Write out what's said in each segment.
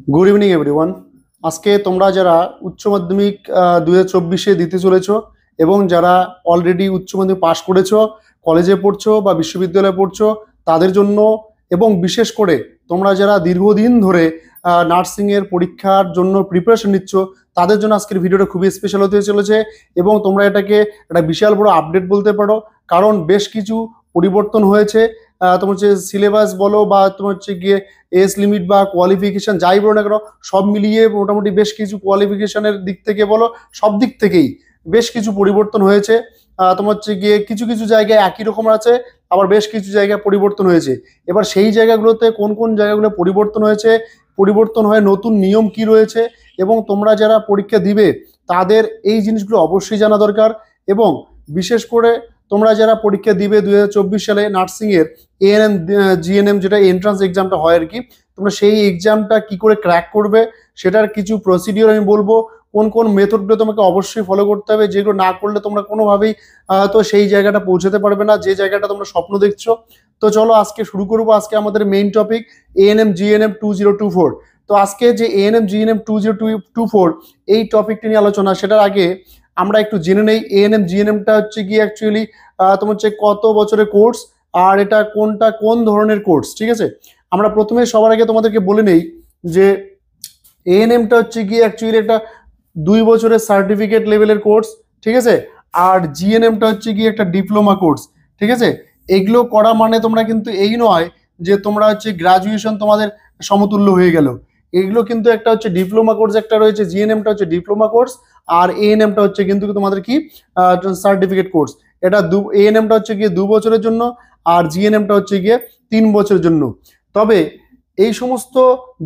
Good evening everyone. আজকে তোমরা যারা উচ্চ মাধ্যমিক 2024-এ দিতে চলেছো এবং যারা অলরেডি উচ্চ মাধ্যমিক পাশ করেছো, কলেজে পড়ছো বা বিশ্ববিদ্যালয়ে পড়ছো তাদের জন্য, এবং বিশেষ করে তোমরা যারা দীর্ঘদিন ধরে নার্সিংয়ের পরীক্ষার জন্য প্রিপারেশন নিচ্ছ তাদের জন্য আজকের ভিডিওটা খুবই স্পেশাল হতে চলেছে। এবং তোমরা এটাকে একটা বিশাল বড় আপডেট বলতে পারো, কারণ বেশ কিছু পরিবর্তন হয়েছে। তোমার হচ্ছে সিলেবাস বলো বা তোমার হচ্ছে গিয়ে এজ লিমিট বা কোয়ালিফিকেশন যাই বলো না কেন, সব মিলিয়ে মোটামুটি বেশ কিছু কোয়ালিফিকেশনের দিক থেকে বলো, সব দিক থেকেই বেশ কিছু পরিবর্তন হয়েছে। তোমার হচ্ছে গিয়ে কিছু কিছু জায়গায় একই রকম আছে, আবার বেশ কিছু জায়গায় পরিবর্তন হয়েছে। এবার সেই জায়গাগুলোতে কোন কোন জায়গাগুলো পরিবর্তন হয়েছে, পরিবর্তন হয়ে নতুন নিয়ম কি রয়েছে, এবং তোমরা যারা পরীক্ষা দিবে তাদের এই জিনিসগুলো অবশ্যই জানা দরকার। এবং বিশেষ করে তোমরা যারা পরীক্ষা দিবে 2024 সালে নার্সিংয়ের এএনএম জিএনএম, যেটা এন্ট্রান্স এক্সামটা হয় আর কি, তোমরা সেই এক্সামটা কি করে ক্র্যাক করবে সেটার কিছু প্রসিডিওর আমি বলবো। কোন কোন মেথডগুলো তোমাকে অবশ্যই ফলো করতে হবে, যেগুলো না করলে তোমরা কোনোভাবেই তো সেই জায়গাটা পৌঁছাতে পারবে না যে জায়গাটা তোমরা স্বপ্ন দেখছো। তো চলো আজকে শুরু করবো। আজকে আমাদের মেইন টপিক এএনএম জিএনএম 2024। তো আজকে যে এএনএম জিএনএম 2024 এই টপিকটি নিয়ে আলোচনা, সেটার আগে আমরা একটু জেনে নেই এএনএম জিএনএমটা হচ্ছে কি অ্যাকচুয়ালি তোমার হচ্ছে কত বছরের কোর্স, আর এটা কোনটা কোন ধরনের কোর্স। ঠিক আছে, আমরা প্রথমে সবার আগে তোমাদেরকে বলে নেই যে এএনএমটা হচ্ছে গিয়ে অ্যাকচুয়ালি একটা 2 বছরের সার্টিফিকেট লেভেলের কোর্স। ঠিক আছে, আর জিএনএমটা হচ্ছে গিয়ে একটা ডিপ্লোমা কোর্স। ঠিক আছে, এগুলো করা মানে তোমরা কিন্তু এই নয় যে তোমরা হচ্ছে গ্রাজুয়েশন তোমাদের সমতুল্য হয়ে গেল। এগুলো কিন্তু একটা হচ্ছে ডিপ্লোমা কোর্স একটা রয়েছে, জিএনএমটা হচ্ছে ডিপ্লোমা কোর্স, আর এএনএমটা হচ্ছে কিন্তু তোমাদের কি সার্টিফিকেট কোর্স। এটা এএনএমটা হচ্ছে গিয়ে 2 বছরের জন্য, আর জিএনএমটা হচ্ছে গিয়ে 3 বছরের জন্য। তবে এই সমস্ত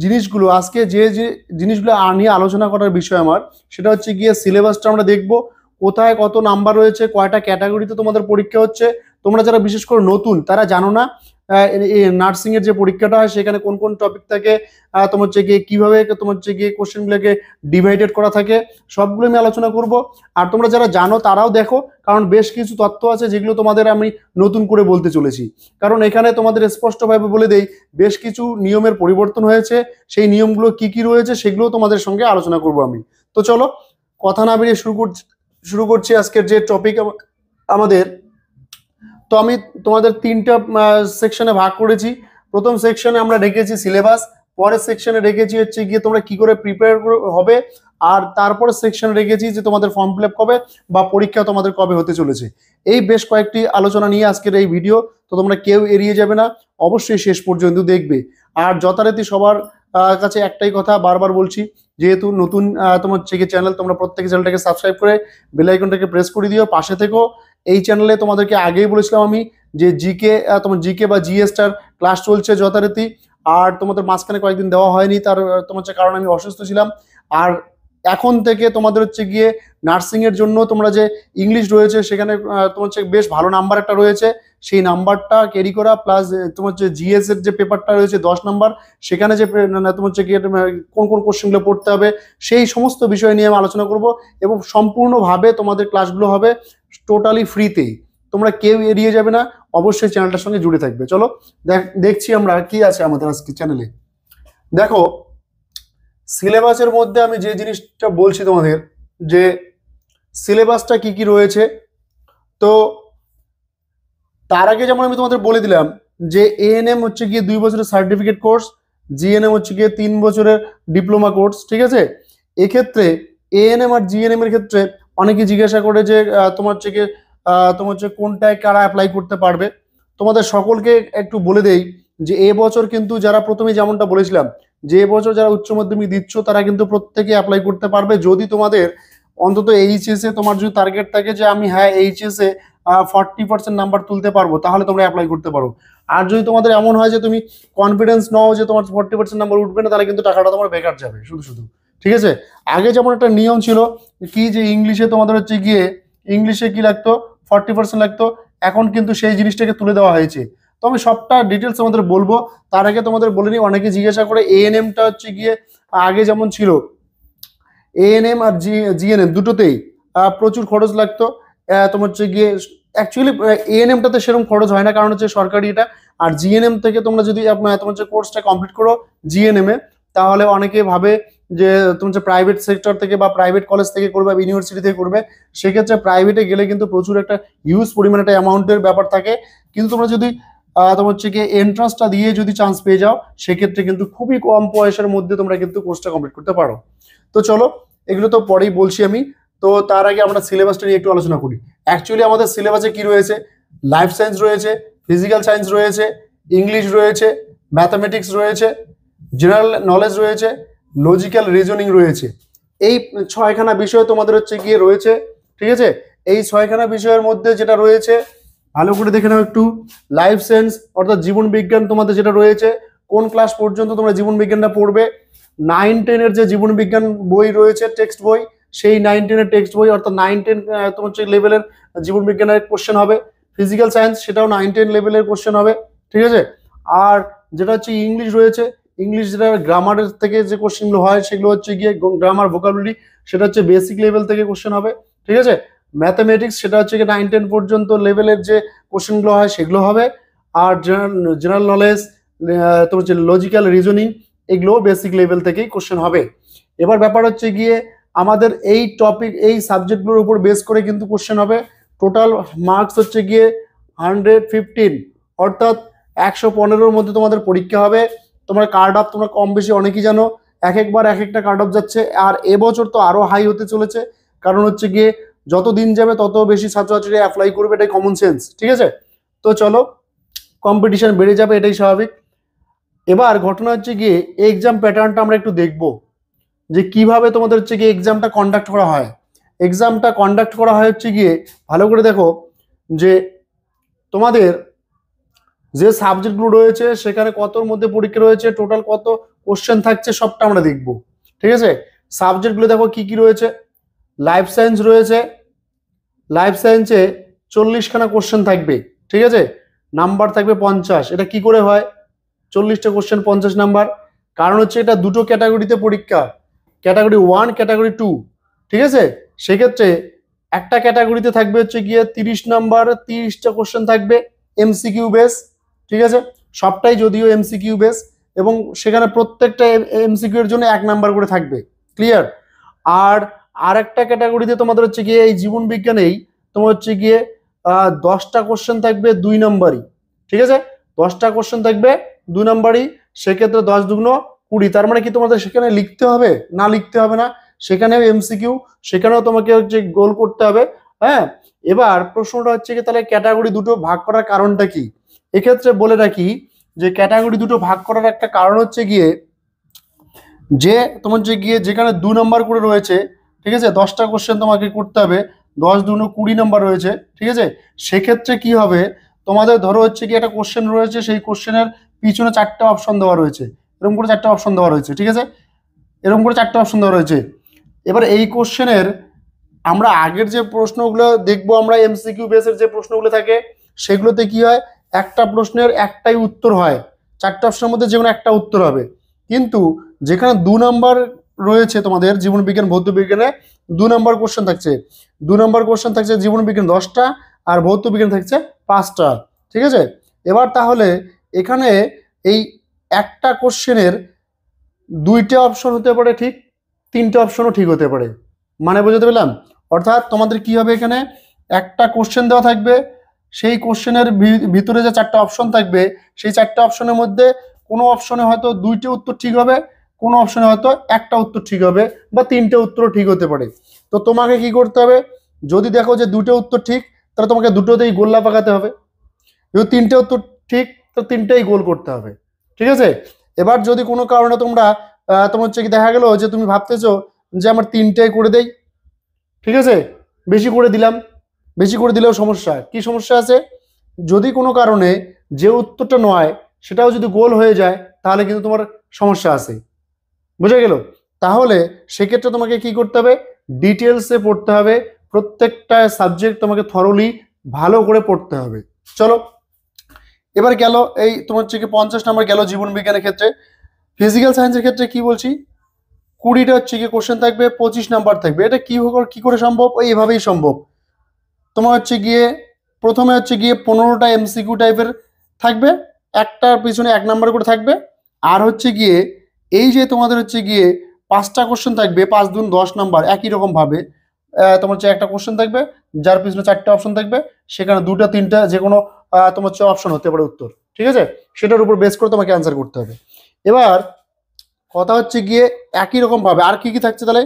জিনিসগুলো আজকে যে যে জিনিসগুলো নিয়ে আলোচনা করার বিষয় আমার, সেটা হচ্ছে গিয়ে সিলেবাসটা আমরা দেখবো, কোথায় কত নাম্বার রয়েছে, কয়টা ক্যাটাগরিতে তোমাদের পরীক্ষা হচ্ছে। তোমরা যারা বিশেষ করে নতুন তারা জানো না নার্সিং এর যে পরীক্ষাটা হয় সেখানে কোন কোন টপিক থাকে, তোমার হচ্ছে গিয়ে কিভাবে তোমার হচ্ছে গিয়ে কোশ্চেনগুলোকে ডিভাইডেড করা থাকে, সবগুলো আমি আলোচনা করব। আর তোমরা যারা জানো তারাও দেখো, কারণ বেশ কিছু তথ্য আছে যেগুলো তোমাদের আমি নতুন করে বলতে চলেছি। কারণ এখানে তোমাদের স্পষ্টভাবে বলে দেই বেশ কিছু নিয়মের পরিবর্তন হয়েছে, সেই নিয়মগুলো কি কি রয়েছে সেগুলো তোমাদের সঙ্গে আলোচনা করব আমি। তো চলো কথা না বেরিয়ে শুরু করছি আজকের যে টপিক আমাদের। তো আমি তোমাদের 3টা সেকশনে ভাগ করেছি। প্রথম সেকশনে আমরা রেখেছি সিলেবাস, পরের সেকশনে রেখেছি হচ্ছে গিয়ে তোমরা কি করে প্রিপেয়ার হবে, আর তারপরে সেকশনে রেখেছি যে তোমাদের ফর্ম ফিল আপ কবে বা পরীক্ষা তোমাদের কবে হতে চলেছে। এই বেশ কয়েকটি আলোচনা নিয়ে আজকের এই ভিডিও। তো তোমরা কেউ এড়িয়ে যাবে না, অবশ্যই শেষ পর্যন্ত দেখবে। আর যথারীতি সবার কাছে একটাই কথা বারবার বলছি, যেহেতু নতুন তোমার হচ্ছে চ্যানেল, তোমরা প্রত্যেক চ্যানেলটাকে সাবস্ক্রাইব করে বেল আইকনটাকে প্রেস করে দিও, পাশে থেকো। এই চ্যানেলে তোমাদেরকে আগেই বলেছিলাম আমি যে জিকে, তোমার জিকে বা জিএসটার ক্লাস চলছে যথারীতি। আর তোমাদের মাঝখানে কয়েকদিন দেওয়া হয়নি, তার তোমার হচ্ছে কারণ আমি অসুস্থ ছিলাম। আর এখন থেকে তোমাদের হচ্ছে গিয়ে নার্সিং এর জন্য তোমরা যে ইংলিশ রয়েছে সেখানে তোমার হচ্ছে বেশ ভালো নাম্বার একটা রয়েছে, সেই নাম্বারটা ক্যারি করা, প্লাস তোমার হচ্ছে জিএস এর যে পেপারটা রয়েছে 10 নাম্বার, সেখানে যে তোমার হচ্ছে গিয়ে কোন কোন কোশ্চেনগুলো পড়তে হবে সেই সমস্ত বিষয় নিয়ে আমি আলোচনা করব। এবং সম্পূর্ণভাবে তোমাদের ক্লাসগুলো হবে টোটালি ফ্রিতেই, তোমরা কেউ এড়িয়ে যাবে না, অবশ্যই চ্যানেলটার সঙ্গে জুড়ে থাকবে। চলো দেখছি আমরা কি আছে আমাদের আজকে চ্যানেলে। দেখো সিলেবাসের মধ্যে আমি যে জিনিসটা বলছি তোমাদের, যে সিলেবাসটা কি কি রয়েছে। তো তার আগে যেমন আমি তোমাদের বলে দিলাম যে এএনএম হচ্ছে গিয়ে 2 বছরের সার্টিফিকেট কোর্স, জিএনএম হচ্ছে গিয়ে 3 বছরের ডিপ্লোমা কোর্স। ঠিক আছে, এক্ষেত্রে এএনএম আর জিএনএম এর ক্ষেত্রে অনেকে জিজ্ঞাসা করে যে তোমার হচ্ছে গিয়ে তোমার হচ্ছে কোনটায় কারা অ্যাপ্লাই করতে পারবে। তোমাদের সকলকে একটু বলে দেই যে এবছর কিন্তু যারা প্রথমে যেমনটা বলেছিলাম যে এবছর যারা উচ্চ মাধ্যমিক দিচ্ছ তারা কিন্তু প্রত্যেকে অ্যাপ্লাই করতে পারবে, যদি তোমাদের অন্তত এইচএস এ তোমার যদি টার্গেট থাকে যে আমি হ্যাঁ এইচএস এ 40% নাম্বার তুলতে পারবো, তাহলে তোমরা অ্যাপ্লাই করতে পারো। আর যদি তোমাদের এমন হয় যে তুমি কনফিডেন্স নাও যে তোমার 40% নাম্বার উঠবে না, তাহলে কিন্তু টাকাটা তোমার বেকার যাবে শুধু শুধু। ঠিক আছে, আগে যেমন একটা নিয়ম ছিল কি যে ইংলিশে তোমাদের হচ্ছে গিয়ে ইংলিশে কি লাগতো 40% লাগতো, এখন কিন্তু সেই জিনিসটাকে তুলে দেওয়া হয়েছে। তো আমি সবটা ডিটেলস আমাদের বলবো, তার আগে তোমাদের বলে নিই, অনেকে জিজ্ঞাসা করে এএনএমটা হচ্ছে গিয়ে আগে যেমন ছিল এএনএম আর জিএনএম দুটোতেই প্রচুর খরচ লাগতো। তোমার হচ্ছে গিয়ে অ্যাকচুয়ালি এএনএমটাতে সেরকম খরচ হয় না, কারণ হচ্ছে সরকারি এটা। আর জিএনএম থেকে তোমরা যদি তোমার হচ্ছে কোর্সটা কমপ্লিট করো জিএনএম এ, তাহলে অনেকে ভাবে যে তুমি যে প্রাইভেট সেক্টর থেকে বা প্রাইভেট কলেজ থেকে করবে বা ইউনিভার্সিটি থেকে করবে, সেক্ষেত্রে প্রাইভেটে গেলে কিন্তু প্রচুর একটা হিউজ পরিমাণে একটা অ্যামাউন্টের ব্যাপার থাকে। কিন্তু তোমরা যদি তোমার হচ্ছে কি এন্ট্রান্সটা দিয়ে যদি চান্স পেয়ে যাও, সেক্ষেত্রে কিন্তু খুবই কম পয়সার মধ্যে তোমরা কিন্তু কোর্সটা কমপ্লিট করতে পারো। তো চলো, এগুলো তো পরেই বলছি আমি। তো তার আগে আমরা সিলেবাসটা নিয়ে একটু আলোচনা করি। অ্যাকচুয়ালি আমাদের সিলেবাসে কি রয়েছে? লাইফ সায়েন্স রয়েছে, ফিজিক্যাল সায়েন্স রয়েছে, ইংলিশ রয়েছে, ম্যাথামেটিক্স রয়েছে, জেনারেল নলেজ রয়েছে, লজিক্যাল রিজনিং রয়েছে। এই 6খানা বিষয় তোমাদের হচ্ছে গিয়ে রয়েছে, ঠিক আছে? এই 6খানা বিষয়ের মধ্যে যেটা রয়েছে ভালো করে দেখে নাও একটু। লাইফ সায়েন্স অর্থাৎ জীবন বিজ্ঞান তোমাদের যেটা রয়েছে, কোন ক্লাস পর্যন্ত তোমরা জীবন বিজ্ঞানটা পড়বে? 9-10 যে জীবন বিজ্ঞান বই রয়েছে, টেক্সট বই, সেই 9-10 টেক্সট বই অর্থাৎ 9-10 তোমার হচ্ছে লেভেলের জীবন বিজ্ঞানের কোশ্চেন হবে। ফিজিক্যাল সায়েন্স সেটাও 9-10 লেভেলের কোশ্চেন হবে, ঠিক আছে? আর যেটা হচ্ছে ইংলিশ রয়েছে, ইংলিশ যেটা গ্রামারের থেকে যে কোশ্চেনগুলো হয় সেগুলো হচ্ছে গিয়ে গ্রামার ভোকাবুলারি, সেটা হচ্ছে বেসিক লেভেল থেকে কোশ্চেন হবে, ঠিক আছে? ম্যাথামেটিক্স সেটা হচ্ছে গিয়ে 9-10 পর্যন্ত লেভেলের যে কোশ্চেনগুলো হয় সেগুলো হবে। আর জেনারেল নলেজ, তোমার হচ্ছে লজিক্যাল রিজনিং, এগুলো বেসিক লেভেল থেকেই কোশ্চেন হবে। এবার ব্যাপার হচ্ছে গিয়ে আমাদের এই টপিক এই সাবজেক্টগুলোর উপর বেস করে কিন্তু কোশ্চেন হবে। টোটাল মার্কস হচ্ছে গিয়ে 115, অর্থাৎ 115-র মধ্যে তোমাদের পরীক্ষা হবে। তোমার কার্ড অফ তোমরা কম বেশি অনেকেই জানো, এক একবার এক একটা কার্ড অফ যাচ্ছে। আর এবছর তো আরো হাই হতে চলেছে, কারণ হচ্ছে গিয়ে যত দিন যাবে তত বেশি ছাত্রছাত্রীরা অ্যাপ্লাই করবে, এটাই কমন সেন্স, ঠিক আছে? তো চলো, কম্পিটিশন বেড়ে যাবে, এটাই স্বাভাবিক। এবার ঘটনা হচ্ছে গিয়ে এক্সাম প্যাটার্নটা আমরা একটু দেখবো যে কিভাবে তোমাদের হচ্ছে গিয়ে এক্সামটা কন্ডাক্ট করা হয়। এক্সামটা কন্ডাক্ট করা হয় হচ্ছে গিয়ে ভালো করে দেখো যে তোমাদের যে সাবজেক্টগুলো রয়েছে সেখানে কতর মধ্যে পরীক্ষা রয়েছে, টোটাল কত কোশ্চেন থাকছে, সবটা আমরা দেখব, ঠিক আছে? সাবজেক্টগুলো দেখো কি কি রয়েছে। লাইফ সায়েন্স রয়েছে, লাইফ সায়েন্সে 40খানা কোশ্চেন থাকবে, ঠিক আছে? নাম্বার থাকবে 50। এটা কি করে হয় 40টা কোশ্চেন 50 নাম্বার? কারণ হচ্ছে এটা দুটো ক্যাটাগরিতে পরীক্ষা, ক্যাটাগরি 1, ক্যাটাগরি 2, ঠিক আছে? সেক্ষেত্রে একটা ক্যাটাগরিতে থাকবে হচ্ছে গিয়ে 30 নাম্বার, 30টা কোশ্চেন থাকবে এমসিকিউ বেস, ঠিক আছে? সবটাই যদিও এমসিকিউ বেস, এবং সেখানে প্রত্যেকটা এমসিকিউ এর জন্য 1 নাম্বার করে থাকবে, ক্লিয়ার? আর আরেকটা ক্যাটাগরিতে তোমাদের হচ্ছে গিয়ে এই জীবন বিজ্ঞানেই তোমার হচ্ছে গিয়ে 10টা কোশ্চেন থাকবে 2 নাম্বারই, ঠিক আছে? 10টা কোশ্চেন থাকবে 2 নাম্বারই, সেক্ষেত্রে 10 দুগুণ 20। তার মানে কি তোমাদের সেখানে লিখতে হবে না? লিখতে হবে না, সেখানেও এমসিকিউ, সেখানেও তোমাকে হচ্ছে গোল করতে হবে, হ্যাঁ? এবার প্রশ্নটা হচ্ছে কি, তাহলে ক্যাটাগরি দুটো ভাগ করার কারণটা কি? এক্ষেত্রে বলে রাখি যে ক্যাটাগরি দুটো ভাগ করার একটা কারণ হচ্ছে গিয়ে যে তোমার যে গিয়ে যেখানে 2 নাম্বার করে রয়েছে, ঠিক আছে, 10টা কোশ্চেন তোমাকে করতে হবে, 10 দুগুণ 20 নাম্বার রয়েছে, ঠিক আছে? সেক্ষেত্রে কি হবে, তোমাদের ধরো হচ্ছে কি একটা কোশ্চেন রয়েছে, সেই কোশ্চেনের পিছনে 4টে অপশন দেওয়া রয়েছে, এরকম করে 4টে অপশন দেওয়া রয়েছে, ঠিক আছে? এরকম করে 4টে অপশন দেওয়া রয়েছে। এবার এই কোশ্চেনের আমরা আগের যে প্রশ্নগুলো দেখবো, আমরা এমসিকিউ বেসের যে প্রশ্নগুলো থাকে সেগুলোতে কি হয়, একটা প্রশ্নের একটাই উত্তর হয়, 4টে অপশনের মধ্যে যে কোনো একটা উত্তর হবে। কিন্তু যেখানে 2 নাম্বার রয়েছে তোমাদের জীবন বিজ্ঞান ভৌত বিজ্ঞানে, 2 নাম্বার কোশ্চেন থাকছে, 2 নাম্বার কোশ্চেন থাকছে জীবন বিজ্ঞান 10টা, আর ভৌত বিজ্ঞান থাকছে 5টা, ঠিক আছে? এবার তাহলে এখানে এই একটা কোশ্চেনের 2টে অপশন হতে পারে ঠিক, 3টে অপশনও ঠিক হতে পারে, মানে বুঝতে পেলাম? অর্থাৎ তোমাদের কি হবে, এখানে একটা কোশ্চেন দেওয়া থাকবে, সেই কোশ্চেনের ভিতরে যে 4টে অপশন থাকবে, সেই 4টে অপশনের মধ্যে কোনো অপশনে হয়তো 2টে উত্তর ঠিক হবে, কোনো অপশনে হয়তো একটা উত্তর ঠিক হবে, বা 3টে উত্তর ঠিক হতে পারে। তো তোমাকে কি করতে হবে, যদি দেখো যে 2টে উত্তর ঠিক, তাহলে তোমাকে দুটোতেই গোল্লা পাকাতে হবে। যদি 3টে উত্তর ঠিক, তো 3টেই গোল করতে হবে, ঠিক আছে? এবার যদি কোনো কারণে তোমরা তোমার হচ্ছে কি দেখা গেল যে তুমি ভাবতেছো যে আমার 3টেই করে দেই, ঠিক আছে, বেশি করে দিলাম, বেশি করে দিলেও সমস্যা, কি সমস্যা আছে? যদি কোনো কারণে যে উত্তরটা নয় সেটাও যদি গোল হয়ে যায়, তাহলে কিন্তু তোমার সমস্যা আছে, বুঝে গেল? তাহলে সেক্ষেত্রে তোমাকে কি করতে হবে, ডিটেলসে পড়তে হবে, প্রত্যেকটা সাবজেক্ট তোমাকে থরলি ভালো করে পড়তে হবে। চলো, এবার গেল এই তোমার হচ্ছে কি 50 নাম্বার গেল জীবন বিজ্ঞানের ক্ষেত্রে। ফিজিক্যাল সায়েন্সের ক্ষেত্রে কি বলছি, 20টা হচ্ছে কি কোশ্চেন থাকবে, 25 নাম্বার থাকবে। এটা কি করে সম্ভব? ওই এভাবেই সম্ভব। তোমার হচ্ছে গিয়ে প্রথমে হচ্ছে গিয়ে 15টা এমসিকিউ টাইপের থাকবে, একটার পিছনে 1 নাম্বার করে থাকবে। আর হচ্ছে গিয়ে এই যে তোমাদের হচ্ছে গিয়ে 5টা কোশ্চেন থাকবে, 5 দুন 10 নাম্বার, একই রকম ভাবে তোমার হচ্ছে একটা কোশ্চেন থাকবে, যার পিছনে 4টা অপশন থাকবে, সেখানে 2টা 3টা যে কোনো তোমার হচ্ছে অপশন হতে পারে উত্তর, ঠিক আছে? সেটার উপর বেস করে তোমাকে অ্যান্সার করতে হবে। এবার কথা হচ্ছে গিয়ে একই রকম ভাবে আর কি কি থাকছে, তাহলে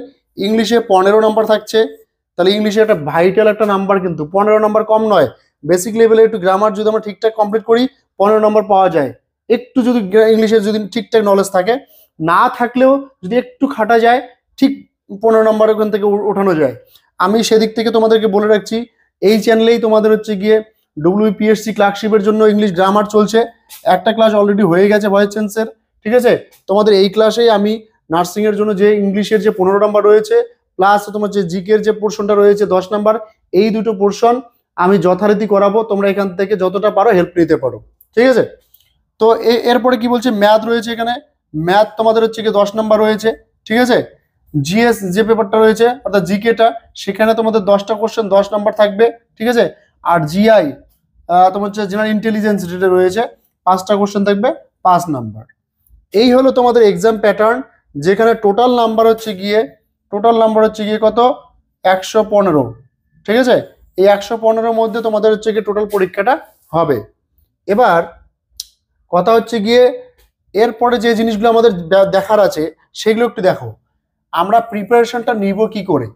ইংলিশে 15 নাম্বার থাকছে। তাহলে ইংলিশে একটা ভাইটাল একটা নাম্বার, কিন্তু 15 নাম্বার কম নয়। বেসিক লেভেলে একটু গ্রামার যদি আমরা ঠিকঠাক কমপ্লিট করি 15 নাম্বার পাওয়া যায়। একটু যদি ইংলিশের যদি ঠিকঠাক নলেজ থাকে, না থাকলেও যদি একটু খাটা যায়, ঠিক 15 নাম্বার ওখান থেকে ওঠানো যায়। আমি সেদিক থেকে তোমাদেরকে বলে রাখছি, এই চ্যানেলেই তোমাদের হচ্ছে গিয়ে WPSC ক্লার্কশিপের জন্য ইংলিশ গ্রামার চলছে। একটা ক্লাস অলরেডি হয়ে গেছে ভয়েস চেঞ্জের, ঠিক আছে? তোমাদের এই ক্লাসেই আমি নার্সিং এর জন্য যে ইংলিশের যে 15 নাম্বার রয়েছে, প্লাস তোমার যে জিকের যে পোর্শনটা রয়েছে 10 নাম্বার, এই দুটো পোর্শন আমি যথারীতি করাবো। তোমরা এখান থেকে যতটা পারো হেল্প নিতে পারো, ঠিক আছে? তো এরপরে কি বলছে, ম্যাথ রয়েছে এখানে। ম্যাথ তোমাদের হচ্ছে কি 10 নাম্বার রয়েছে, ঠিক আছে? জিএস যে পেপারটা রয়েছে অর্থাৎ জিকেটা, সেখানে তোমাদের 10টা কোশ্চেন 10 নাম্বার থাকবে, ঠিক আছে? আর জিআই তোমার হচ্ছে জেনারেল ইন্টেলিজেন্স যেটা রয়েছে, 5টা কোশ্চেন থাকবে 5 নাম্বার। এই হলো তোমাদের এক্সাম প্যাটার্ন, যেখানে টোটাল নাম্বার হচ্ছে গিয়ে কত, 115, ঠিক আছে? এই 115-র মধ্যে তোমাদের হচ্ছে গিয়ে টোটাল পরীক্ষাটা হবে। এবার কথা হচ্ছে গিয়ে এরপরে যে জিনিসগুলো আমাদের দেখার আছে সেগুলো একটু দেখো। আমরা প্রিপারেশনটা নিব কি করে,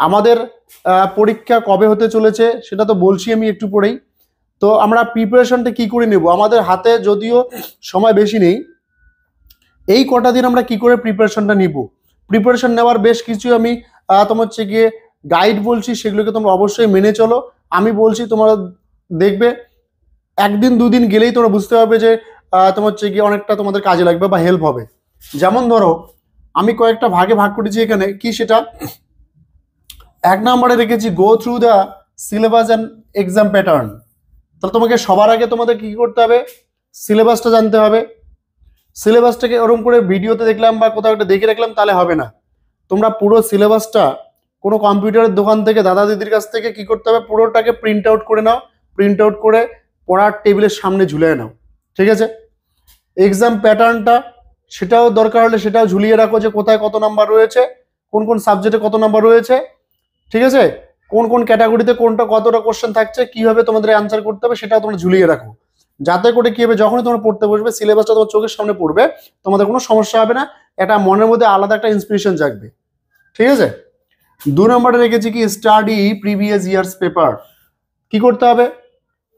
আমাদের পরীক্ষা কবে হতে চলেছে সেটা তো বলছি আমি একটু পরেই। তো আমরা প্রিপারেশনটা কি করে নেব, আমাদের হাতে যদিও সময় বেশি নেই, এই কটা দিন আমরা কি করে প্রিপারেশনটা নিব। প্রিপারেশন নেওয়ার বেশ কিছু আমি তোমার হচ্ছে গিয়ে গাইড বলছি, সেগুলোকে তোমরা অবশ্যই মেনে চলো। আমি বলছি তোমরা দেখবে একদিন দুদিন গেলেই তোমরা বুঝতে পারবে যে তোমার হচ্ছে গিয়ে অনেকটা তোমাদের কাজে লাগবে বা হেল্প হবে। যেমন ধরো আমি কয়েকটা ভাগে ভাগ করেছি এখানে, কি সেটা 1 নম্বরে রেখেছি go through the syllabus and exam pattern. তাহলে তোমাকে সবার আগে তোমাদের কি করতে হবে, সিলেবাসটা জানতে হবে। সিলেবাসটাকে ওরকম করে ভিডিওতে দেখলাম বা কোথাও একটা দেখে রাখলাম তাহলে হবে না। তোমরা পুরো সিলেবাসটা কোনো কম্পিউটারের দোকান থেকে দাদা দিদির কাছ থেকে কি করতে হবে, পুরোটাকে প্রিন্ট আউট করে নাও, প্রিন্ট আউট করে পড়ার টেবিলের সামনে ঝুলিয়ে নাও, ঠিক আছে? এক্সাম প্যাটার্নটা সেটাও দরকার হলে সেটাও ঝুলিয়ে রাখো, যে কোথায় কত নাম্বার রয়েছে, কোন কোন সাবজেক্টে কত নাম্বার রয়েছে, ঠিক আছে? কোন কোন ক্যাটাগরিতে কোনটা কতটা কোশ্চেন থাকছে, কিভাবে তোমাদের অ্যান্সার করতে হবে সেটাও তোমরা ঝুলিয়ে রাখো। যাতে করে কি হবে, যখনই তোমরা পড়তে বসবে সিলেবাসটা তোমার চোখের সামনে পড়বে, তোমাদের কোনো সমস্যা হবে না, এটা মনের মধ্যে আলাদা একটা ইন্সপিরেশন জাগবে, ঠিক আছে? 2 নম্বরে রেখেছি কি স্টাডি প্রিভিয়াস ইয়ার্স পেপার। কি করতে হবে,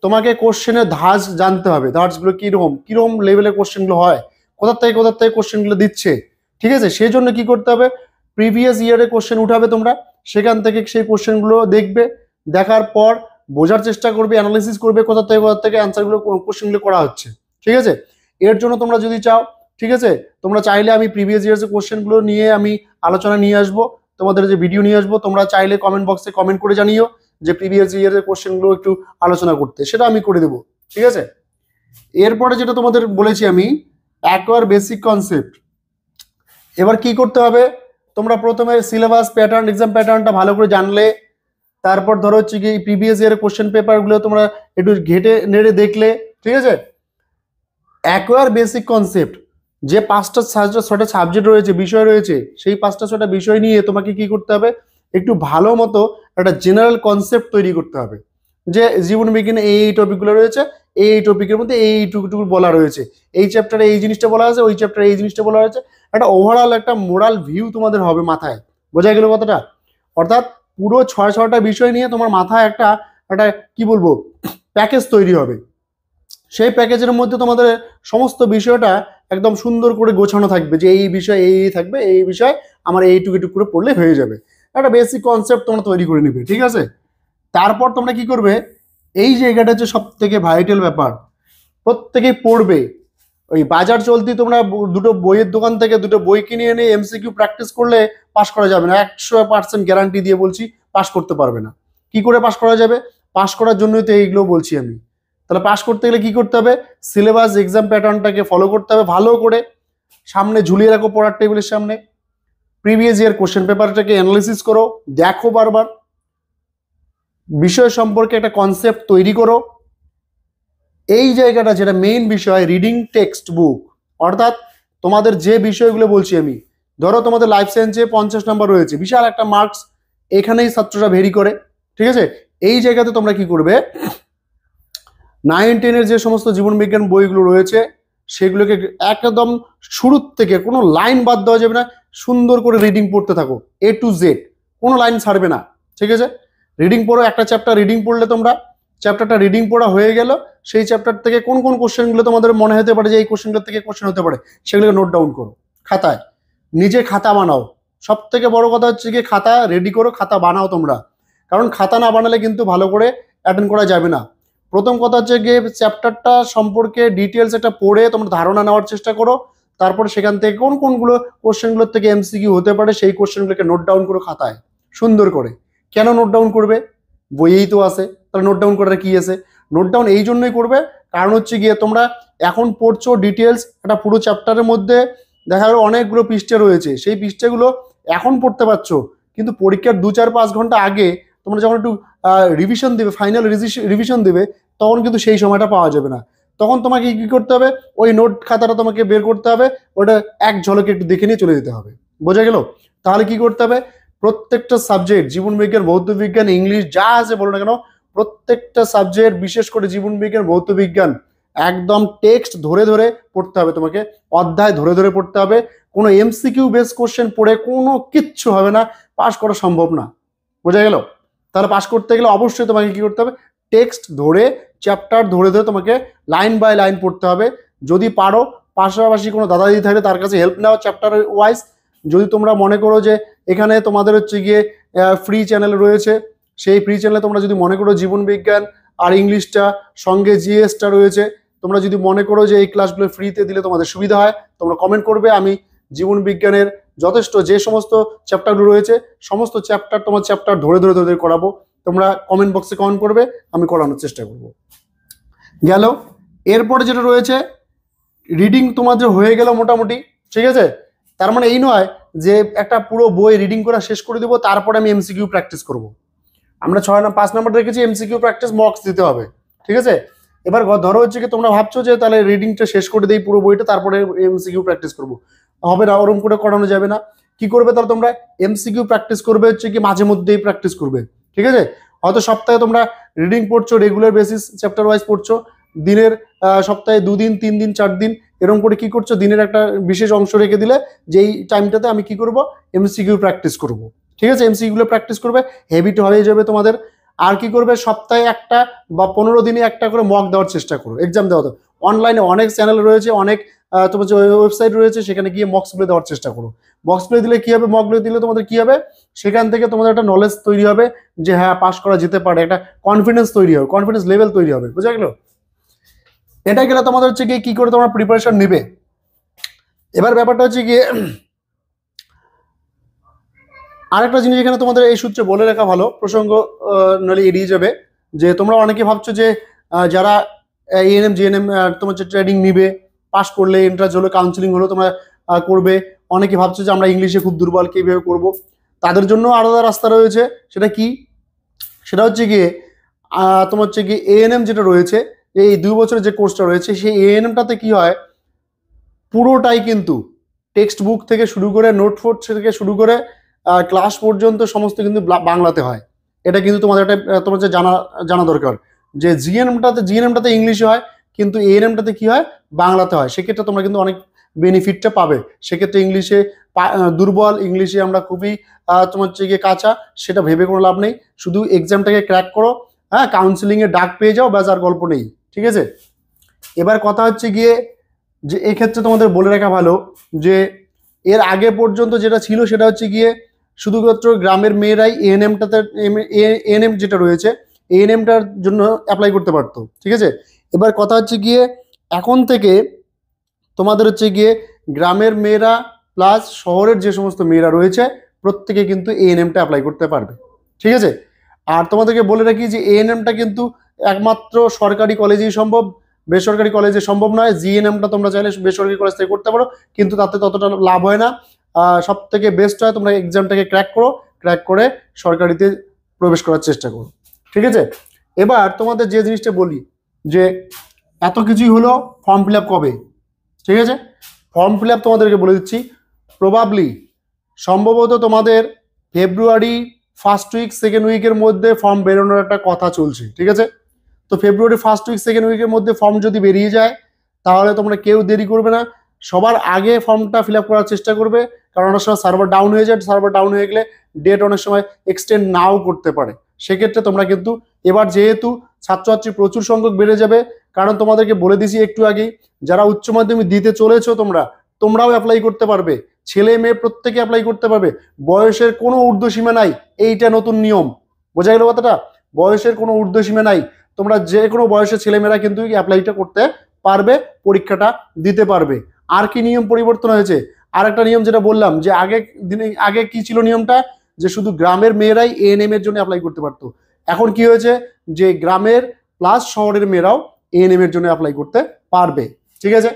তোমাকে কোশ্চেনের ধাঁচ জানতে হবে, ধাঁচগুলো কিরকম কিরকম লেভেলের কোশ্চেনগুলো হয়, কোথা থেকে কোশ্চেনগুলো দিচ্ছে, ঠিক আছে? সেই জন্য কি করতে হবে, প্রিভিয়াস ইয়ারের কোশ্চেন উঠাবে তোমরা, সেখান থেকে সেই কোশ্চেনগুলো দেখবে, দেখার পর বোঝার চেষ্টা করবে, অ্যানালিসিস করবে কোথা থেকে অ্যান্সারগুলো কোশ্চেনগুলো করা হচ্ছে, ঠিক আছে? এর জন্য তোমরা যদি চাও, ঠিক আছে, তোমরা চাইলে আমি প্রিভিয়াস ইয়ার্সের কোশ্চেনগুলো নিয়ে আমি আলোচনা নিয়ে আসবো, তোমাদের যে ভিডিও নিয়ে আসবো, তোমরা চাইলে কমেন্ট বক্সে কমেন্ট করে জানিও যে প্রিভিয়াস ইয়ারের কোশ্চেনগুলো একটু আলোচনা করতে, সেটা আমি করে দেবো, ঠিক আছে? এরপরে যেটা তোমাদের বলেছি আমি, অ্যাকোয়ার বেসিক কনসেপ্ট। এবার কি করতে হবে, তোমরা প্রথমে সিলেবাস প্যাটার্ন এক্সাম প্যাটার্নটা ভালো করে জানলে, তারপর ধরো হচ্ছে কি প্রিভিয়াস ইয়ারের কোশ্চেন পেপারগুলো তোমরা একটু ঘেটে নেড়ে দেখলে, ঠিক আছে? অ্যাকোয়ার বেসিক কনসেপ্ট, যে 5টা 6টা সাবজেক্ট রয়েছে, বিষয় রয়েছে, সেই 5টা 6টা বিষয় নিয়ে তোমাকে কি করতে হবে, একটু ভালো মতো একটা জেনারেল কনসেপ্ট তৈরি করতে হবে, যে জীবন বিজ্ঞানে এই টপিকগুলো রয়েছে, এই টপিকের মধ্যে এই টুকু বলা রয়েছে, এই চ্যাপ্টারে এই জিনিসটা বলা আছে, ওই চ্যাপ্টারে এই জিনিসটা বলা হয়েছে, একটা ওভারঅল একটা মোরাল ভিউ তোমাদের হবে মাথায়। বোঝা গেল কথাটা? অর্থাৎ পুরো 6টা বিষয় নিয়ে তোমার মাথায় একটা একটা কি বলবো প্যাকেজ তৈরি হবে। সেই প্যাকেজের মধ্যে তোমাদের সমস্ত বিষয়টা একদম সুন্দর করে গোছানো থাকবে, যে এই বিষয় এই থাকবে, এই বিষয় আমার এইটুকু করে পড়লে হয়ে যাবে। একটা বেসিক কনসেপ্ট তোমরা তৈরি করে নিবে, ঠিক আছে? তারপর তোমরা কি করবে, এই জায়গাটা হচ্ছে সব থেকে ভাইটাল ব্যাপার, প্রত্যেকেই পড়বে। ওই বাজার চলতি তোমরা দুটো বইয়ের দোকান থেকে দুটো বই কিনে এনে এমসিকিউ প্র্যাকটিস করলে পাস করা যাবে না, 100% গ্যারান্টি দিয়ে বলছি, পাস করতে পারবে না। কি করে পাস করা যাবে, পাস করার জন্যই তো এইগুলো বলছি আমি। তাহলে পাস করতে গেলে কি করতে হবে, সিলেবাস এক্সাম প্যাটার্নটাকে ফলো করতে হবে ভালো করে, সামনে ঝুলিয়ে রাখো পড়ার টেবিলের সামনে, প্রিভিয়াস ইয়ার কোশ্চেন পেপারটাকে অ্যানালিসিস করো, দেখো বারবার, বিষয় সম্পর্কে একটা কনসেপ্ট তৈরি করো। এই জায়গাটা যেটা মেইন বিষয়, রিডিং টেক্সট বুক, অর্থাৎ তোমাদের যে বিষয়গুলো বলছি আমি, ধরো তোমাদের লাইফ সায়েন্সে 50 নাম্বার রয়েছে, বিশাল একটা মার্কস, এখানেই ছাত্ররা ভেরি করে, ঠিক আছে। এই জায়গাতে তোমরা কি করবে, 9-10-এর যে সমস্ত জীবন বিজ্ঞান বইগুলো রয়েছে সেগুলোকে একদম শুরুর থেকে কোনো লাইন বাদ দেওয়া যাবে না, সুন্দর করে রিডিং পড়তে থাকো A to Z, কোনো লাইন ছাড়বে না, ঠিক আছে। রিডিং পড়ো, একটা চ্যাপ্টার রিডিং পড়লে তোমরা, চ্যাপ্টারটা রিডিং পড়া হয়ে গেল, সেই চ্যাপ্টার থেকে কোন কোন কোশ্চেনগুলো তোমাদের মনে হতে পারে যে এই কোশ্চেনগুলো থেকে কোশ্চেন হতে পারে, সেগুলোকে নোট ডাউন করো খাতায়, নিজে খাতা বানাও। সব থেকে বড় কথা হচ্ছে কি, খাতা রেডি করো, খাতা বানাও তোমরা, কারণ খাতা না বানালে কিন্তু ভালো করে অ্যাটেন্ড করা যাবে না। প্রথম কথা হচ্ছে গিয়ে চ্যাপ্টারটা সম্পর্কে ডিটেলস একটা পড়ে তোমরা ধারণা নেওয়ার চেষ্টা করো, তারপরে সেখান থেকে কোন কোনগুলো কোশ্চেনগুলোর থেকে এমসিকিউ হতে পারে সেই কোশ্চেনগুলোকে নোট ডাউন করো খাতায় সুন্দর করে। কেন নোট ডাউন করবে, বইয়েই তো আছে, তাহলে নোট ডাউন করার কি আছে? নোট ডাউন এই জন্যই করবে, কারণ হচ্ছে গিয়ে তোমরা এখন পড়ছো ডিটেলস একটা পুরো চ্যাপ্টারের মধ্যে, দেখা গেলো অনেকগুলো পৃষ্ঠা রয়েছে, সেই পৃষ্ঠাগুলো এখন পড়তে পারছো, কিন্তু পরীক্ষার 2-4-5 ঘন্টা আগে তোমরা যখন একটু রিভিশন দেবে, ফাইনাল রিভিশন দেবে, তখন কিন্তু সেই সময়টা পাওয়া যাবে না। তখন তোমাকে কি করতে হবে, ওই নোট খাতাটা তোমাকে বের করতে হবে, ওটা এক ঝলকে একটু দেখে নিয়ে চলে যেতে হবে। বোঝা গেল? তাহলে কি করতে হবে, প্রত্যেকটা সাবজেক্ট, জীবন বিজ্ঞান, ভৌত বিজ্ঞান, ইংলিশ যা আছে বলো না কেন, প্রত্যেকটা সাবজেক্ট, বিশেষ করে জীবন বিজ্ঞান, ভৌত বিজ্ঞান, একদম টেক্সট ধরে ধরে পড়তে হবে তোমাকে, অধ্যায় ধরে ধরে পড়তে হবে। কোনো এমসিকিউ বেস কোশ্চেন পড়ে কোনো কিচ্ছু হবে না, পাস করা সম্ভব না। বোঝা গেল? তাহলে পাস করতে গেলে অবশ্যই তোমাকে কি করতে হবে, টেক্সট ধরে, চ্যাপ্টার ধরে ধরে তোমাকে লাইন বাই লাইন পড়তে হবে। যদি পারো পাশাপাশি কোনো দাদা দিদি থাকলে তার কাছে হেল্প নাও চ্যাপ্টার ওয়াইজ। যদি তোমরা মনে করো যে এখানে তোমাদের হচ্ছে গিয়ে ফ্রি চ্যানেল রয়েছে, সেই ফ্রি চ্যানেলে তোমরা যদি মনে করো জীবন বিজ্ঞান আর ইংলিশটা সঙ্গে জিএসটা রয়েছে, তোমরা যদি মনে করো যে এই ক্লাসগুলো ফ্রিতে দিলে তোমাদের সুবিধা হয়, তোমরা কমেন্ট করবে। আমি জীবন বিজ্ঞানের যথেষ্ট যে সমস্ত চ্যাপ্টারগুলো রয়েছে, সমস্ত চ্যাপ্টার তোমার চ্যাপ্টার ধরে ধরে ধরে করাবো। তোমরা কমেন্ট বক্সে কমেন্ট করবে, আমি করানোর চেষ্টা করব। গেল। এরপরে যেটা রয়েছে, রিডিং তোমাদের হয়ে গেল মোটামুটি, ঠিক আছে। তার মানে এই নয় যে একটা পুরো বই রিডিং করা শেষ করে দেবো তারপরে আমি এমসিকিউ প্র্যাকটিস করব। আমরা 5 নাম্বার রেখেছি এমসিকিউ প্র্যাকটিস, মক্স দিতে হবে, ঠিক আছে। এবার ধরো হচ্ছে কি তোমরা ভাবছো যে তাহলে রিডিংটা শেষ করে দেই পুরো বইটা, তারপরে এমসিকিউ প্র্যাকটিস করবো, হবে না, ওরকম করে করানো যাবে না। কি করবে তাহলে, তোমরা এমসিকিউ প্র্যাকটিস করবে হচ্ছে কি মাঝে মধ্যেই প্র্যাকটিস করবে, ঠিক আছে। হয়তো সপ্তাহে তোমরা রিডিং পড়ছো, রেগুলার বেসিস চ্যাপ্টার ওয়াইজ পড়ছো, দিনের সপ্তাহে 2 দিন 3 দিন 4 দিন এরকম করে কি করছো, দিনের একটা বিশেষ অংশ রেখে দিলে যেই টাইমটাতে আমি কি করব, এমসিকিউ প্র্যাকটিস করব, ঠিক আছে। এমসিকিউ প্র্যাকটিস করবে, হেবিট হয়ে যাবে তোমাদের। আর কি করবে, সপ্তাহে একটা বা 15 দিনে একটা করে মক দেওয়ার চেষ্টা করো, এক্সাম দেওয়া। অনলাইনে অনেক চ্যানেল রয়েছে, অনেক তোমার যে ওয়েবসাইট রয়েছে, সেখানে গিয়ে মক্সগুলো দেওয়ার চেষ্টা করো। মক্সগুলো দিলে কি হবে, মকগুলো দিলে তোমাদের কি হবে, সেখান থেকে তোমাদের একটা নলেজ তৈরি হবে যে হ্যাঁ পাস করা যেতে পারে, একটা কনফিডেন্স তৈরি হবে, কনফিডেন্স লেভেল তৈরি হবে। বুঝা গেল? এটা গেলে তোমাদের হচ্ছে গিয়ে কি করে তোমরা প্রিপারেশন নেবে। এবার ব্যাপারটা হচ্ছে গিয়ে আরেকটা জিনিস এখানে তোমাদের এই সূত্রে বলে রাখা ভালো, প্রসঙ্গ নলে এড়িয়ে যাবে, যে তোমরা অনেকে ভাবছো যে যারা এএনএম জিএনএম তোমার যে ট্রেনিং নিবে, পাস করলে এন্ট্রান্স হলো, কাউন্সিলিং হলো, তোমরা করবে। অনেকে ভাবছো যে আমরা ইংলিশে খুব দুর্বল, কীভাবে করবো। তাদের জন্য আলাদা রাস্তা রয়েছে। সেটা কি, সেটা হচ্ছে গিয়ে তোমার হচ্ছে গিয়ে এএনএম যেটা রয়েছে, এই 2 বছরের যে কোর্সটা রয়েছে, সেই এএনএমটাতে কি হয়, পুরোটাই কিন্তু টেক্সট বুক থেকে শুরু করে, নোট ফোট থেকে শুরু করে ক্লাস পর্যন্ত সমস্ত কিন্তু বাংলাতে হয়। এটা কিন্তু তোমাদের একটা তোমার যে জানা দরকার, যে জিএনএমটাতে ইংলিশে হয়, কিন্তু এএনএমটাতে কি হয়, বাংলাতে হয়। সেক্ষেত্রে তোমরা কিন্তু অনেক বেনিফিটটা পাবে। সেক্ষেত্রে ইংলিশে দুর্বল, ইংলিশে আমরা খুবই তোমার হচ্ছে গিয়ে কাঁচা, সেটা ভেবে কোনো লাভ নেই। শুধু এক্সামটাকে ক্র্যাক করো, হ্যাঁ, কাউন্সিলিংয়ে ডাক পেয়ে যাও, ব্যাস, আর গল্প নেই, ঠিক আছে। এবার কথা হচ্ছে গিয়ে যে এক্ষেত্রে তোমাদের বলে রাখা ভালো যে এর আগে পর্যন্ত যেটা ছিল সেটা হচ্ছে গিয়ে শুধুমাত্র গ্রামের মেয়েরাই এএনএমটাতে, এএনএম যেটা রয়েছে, এএনএমটার জন্য অ্যাপ্লাই করতে পারতো, ঠিক আছে। এবার কথা হচ্ছে গিয়ে এখন থেকে তোমাদের হচ্ছে গিয়ে গ্রামের মেয়েরা প্লাস শহরের যে সমস্ত মেয়েরা রয়েছে, প্রত্যেকে কিন্তু এএনএমটা অ্যাপ্লাই করতে পারবে, ঠিক আছে। আর তোমাদেরকে বলে রাখি যে এএনএমটা কিন্তু একমাত্র সরকারি কলেজেই সম্ভব, বেসরকারি কলেজে সম্ভব নয়। জিএনএমটা তোমরা চাইলে বেসরকারি কলেজ থেকে করতে পারো, কিন্তু তাতে ততটা লাভ হয় না। সব থেকে বেস্ট হয় তোমরা এক্সামটাকে ক্র্যাক করো, ক্র্যাক করে সরকারিতে প্রবেশ করার চেষ্টা করো, ঠিক আছে। এবার তোমাদের যে জিনিসটা বলি, যে এত কিছুই হলো, ফর্ম ফিল আপ কবে, ঠিক আছে। ফর্ম ফিল আপ তোমাদেরকে বলে দিচ্ছি, প্রবাবলি সম্ভবত তোমাদের ফেব্রুয়ারি ফার্স্ট উইক সেকেন্ড উইকের মধ্যে ফর্ম বেরোনোর একটা কথা চলছে, ঠিক আছে? তো ফেব্রুয়ারি ফার্স্ট উইক সেকেন্ড উইকের মধ্যে ফর্ম যদি বেরিয়ে যায় তাহলে তোমরা কেউ দেরি করবে না, সবার আগে ফর্মটা ফিল আপ করার চেষ্টা করবে, কারণ অনেক সময় সার্ভার ডাউন হয়ে যায়, সার্ভার ডাউন হয়ে গেলে ডেট অনেক সময় এক্সটেন্ড নাও করতে পারে। সেক্ষেত্রে তোমরা কিন্তু এবার যেহেতু ছাত্রছাত্রী প্রচুর সংখ্যক বেড়ে যাবে, কারণ তোমাদেরকে বলে দিয়েছি একটু আগেই, যারা উচ্চ মাধ্যমিক দিতে চলেছো তোমরাও অ্যাপ্লাই করতে পারবে, ছেলে মেয়ে প্রত্যেকে অ্যাপ্লাই করতে পারবে, বয়সের কোনো ঊর্ধ্বসীমা নাই, এইটা নতুন নিয়ম, বোঝা গেল কথাটা? বয়সের কোনো ঊর্ধ্বসীমা নাই, তোমরা যে কোনো বয়সের ছেলেমেয়েরা কিন্তু অ্যাপ্লাইটা করতে পারবে, পরীক্ষাটা দিতে পারবে। আর কি নিয়ম পরিবর্তন হয়েছে? আর একটা নিয়ম যেটা বললাম যে আগে কি ছিল নিয়মটা, যে শুধু গ্রামের মেয়েরাই এএনএম এর জন্য অ্যাপ্লাই করতে পারতো। এখন কি হয়েছে, যে গ্রামের প্লাস শহরের মেয়েরাও এএনএম এর জন্য অ্যাপ্লাই করতে পারবে, ঠিক আছে?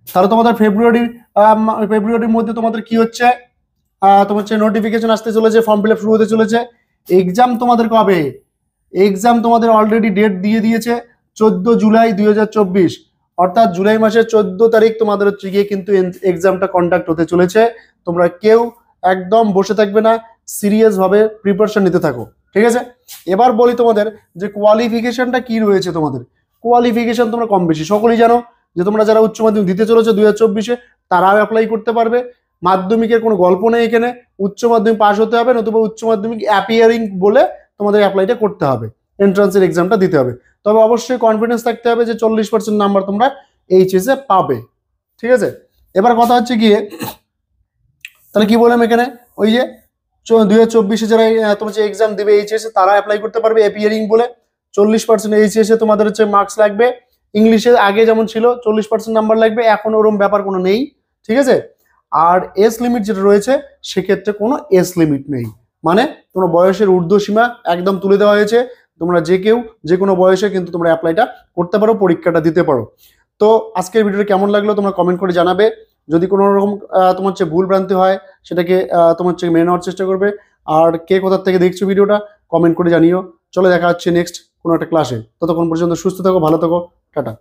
তাহলে তোমাদের ফেব্রুয়ারির মধ্যে তোমাদের কি হচ্ছে, তোমার হচ্ছে নোটিফিকেশন আসতে চলেছে, ফর্ম ফিল আপ শুরু হতে চলেছে। এক্সাম তোমাদের কবে? এক্সাম তোমাদের অলরেডি ডেট দিয়ে দিয়েছে 14 জুলাই 2024, অর্থাৎ জুলাই মাসের 14 তারিখ তোমাদের হচ্ছে গিয়ে কিন্তু এক্সামটা কন্ডাক্ট হতে চলেছে। তোমরা কেউ একদম বসে থাকবে না, সিরিয়াস ভাবে প্রিপারেশন নিতে থাকো, ঠিক আছে? এবার বলি তোমাদের যে কোয়ালিফিকেশনটা কি রয়েছে। তোমাদের কোয়ালিফিকেশন তোমরা কম বেশি সকলেই জানো, যে তোমরা যারা উচ্চ মাধ্যমিক দিতে চলেছো 2024-এ তারাও অ্যাপ্লাই করতে পারবে। মাধ্যমিকের কোনো গল্প নেই এখানে, উচ্চ মাধ্যমিক পাস হতে হবে, নতুবা উচ্চ মাধ্যমিক অ্যাপিয়ারিং বলে তোমাদের অ্যাপ্লাইটা করতে হবে, এন্ট্রান্সের এক্সামটা দিতে হবে। তবে অবশ্যই কনফিডেন্স থাকতে হবে যে 40% নাম্বার তোমরা এইচএসে পাবে, ঠিক আছে? এবার কথা হচ্ছে গিয়ে, তাহলে কি বললাম এখানে, ওই যে 2024-এ যারা তোমার যে এক্সাম দেবে এইচএসে তারা অ্যাপ্লাই করতে পারবে অ্যাপিয়ারিং বলে। 40% এইচএসে তোমাদের হচ্ছে মার্কস লাগবে, ইংলিশে আগে যেমন ছিল 40% নাম্বার লাগবে, এখন ওরকম ব্যাপার কোনো নেই, ঠিক আছে? আর এজ লিমিট যেটা রয়েছে সেক্ষেত্রে কোনো এজ লিমিট নেই, মানে তোমার বয়সের ঊর্ধ্বসীমা একদম তুলে দেওয়া হয়েছে, তোমরা যে কেউ যে কোনো বয়সে কিন্তু তোমরা অ্যাপ্লাইটা করতে পারো, পরীক্ষাটা দিতে পারো। তো আজকের ভিডিওটা কেমন লাগলো তোমরা কমেন্ট করে জানাবে, যদি কোনো রকম তোমার হচ্ছে ভুল ভ্রান্তি হয় সেটাকে তোমার হচ্ছে মেনে নেওয়ার চেষ্টা করবে। আর কে কোথা থেকে দেখছো ভিডিওটা কমেন্ট করে জানিও। চলো দেখা হচ্ছে নেক্সট কোনো একটা ক্লাসে, ততক্ষণ পর্যন্ত সুস্থ থাকো, ভালো থাকো, টাটা।